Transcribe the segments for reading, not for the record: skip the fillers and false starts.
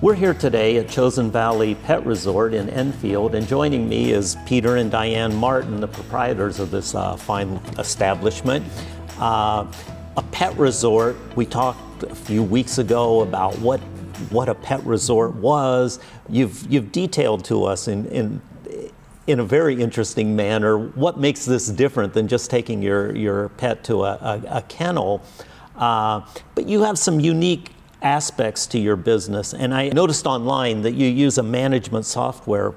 We're here today at Chosen Valley Pet Resort in Enfield, and joining me is Peter and Diane Martin, the proprietors of this fine establishment. A pet resort. We talked a few weeks ago about what a pet resort was. You've detailed to us in a very interesting manner what makes this different than just taking your pet to a kennel. But you have some unique aspects to your business, and I noticed online that you use a management software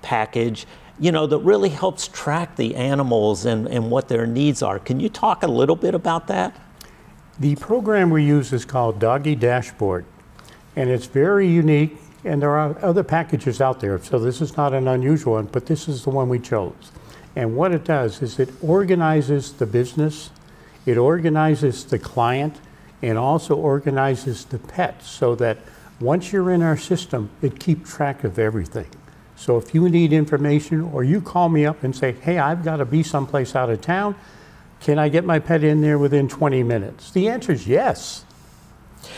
package, that really helps track the animals and what their needs are. Can you talk a little bit about that? The program we use is called Doggy Dashboard, and it's very unique, and there are other packages out there, so this is not an unusual one, but this is the one we chose. And what it does is it organizes the business, it organizes the client, and also organizes the pets so that once you're in our system, it keeps track of everything. So if you need information or you call me up and say, hey, I've got to be someplace out of town, can I get my pet in there within 20 minutes? The answer is yes.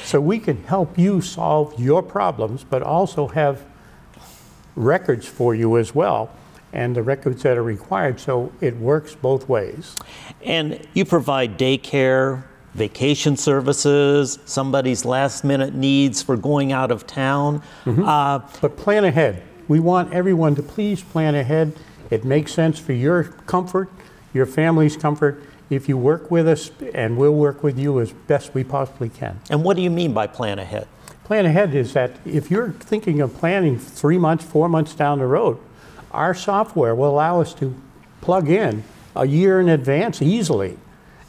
So we can help you solve your problems, but also have records for you as well, and the records that are required, so it works both ways. And you provide daycare, vacation services, somebody's last minute needs for going out of town. But plan ahead. We want everyone to please plan ahead. It makes sense for your comfort, your family's comfort, if you work with us, and we'll work with you as best we possibly can. And what do you mean by plan ahead? Plan ahead is that if you're thinking of planning 3 months, 4 months down the road, our software will allow us to plug in a year in advance easily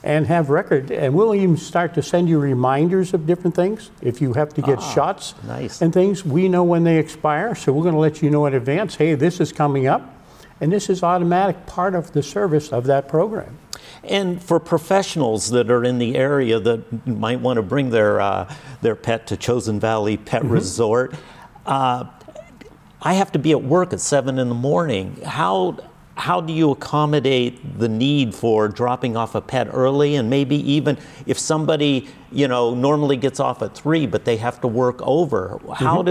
and have record, and we'll even start to send you reminders of different things. If you have to get shots and things, we know when they expire, so we're going to let you know in advance, hey, this is coming up, and this is automatic part of the service of that program. And for professionals that are in the area that might want to bring their pet to Chosen Valley Pet Resort, I have to be at work at 7 in the morning. How do you accommodate the need for dropping off a pet early, and maybe even if somebody normally gets off at 3 but they have to work over, how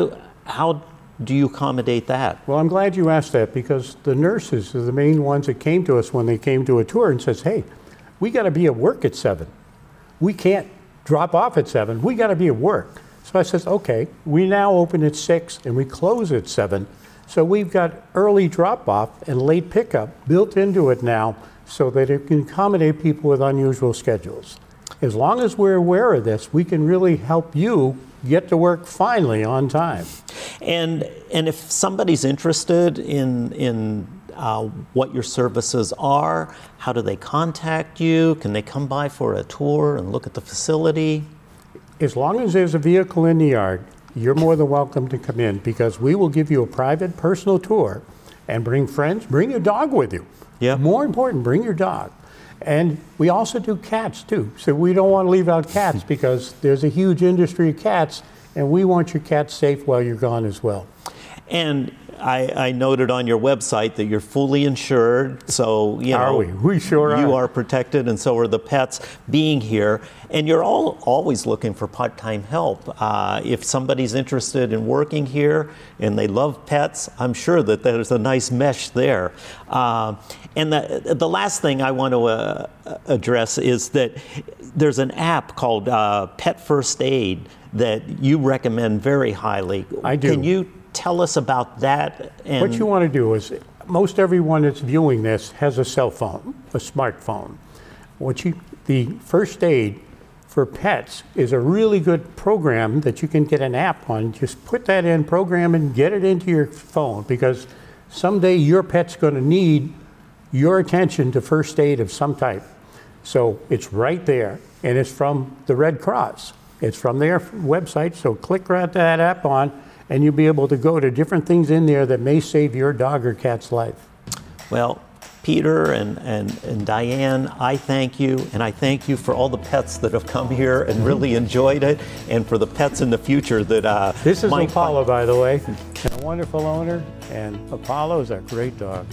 do you accommodate that? Well, I'm glad you asked that, because the nurses are the main ones that came to us when they came to a tour and says, hey, we got to be at work at 7. We can't drop off at 7. We got to be at work. So I says, okay, we now open at 6 and we close at 7. So we've got early drop-off and late pickup built into it now so that it can accommodate people with unusual schedules. As long as we're aware of this, we can really help you get to work finally on time. And if somebody's interested in what your services are, how do they contact you? Can they come by for a tour and look at the facility? As long as there's a vehicle in the yard, you're more than welcome to come in, because we will give you a private personal tour, and bring friends, bring your dog with you. Yeah. More important, bring your dog. And we also do cats too. So we don't want to leave out cats, because there's a huge industry of cats, and we want your cat safe while you're gone as well. And I noted on your website that you're fully insured, so we sure are. You are protected, and so are the pets being here. And you're always looking for part-time help. If somebody's interested in working here and they love pets, I'm sure that there's a nice mesh there. And the last thing I want to address is that there's an app called Pet First Aid that you recommend very highly. I do. Can you tell us about that? And what you want to do is, most everyone that's viewing this has a cell phone, a smartphone. The First Aid for Pets is a really good program that you can get an app on. Just put that in, program, and get it into your phone, because someday your pet's going to need your attention to first aid of some type. So it's right there, and it's from the Red Cross. It's from their website, so click right that app on, and you'll be able to go to different things in there that may save your dog or cat's life. Well, Peter and Diane, I thank you, and I thank you for all the pets that have come here and really enjoyed it, and for the pets in the future that This is Apollo, by the way, and a wonderful owner, and Apollo is a great dog.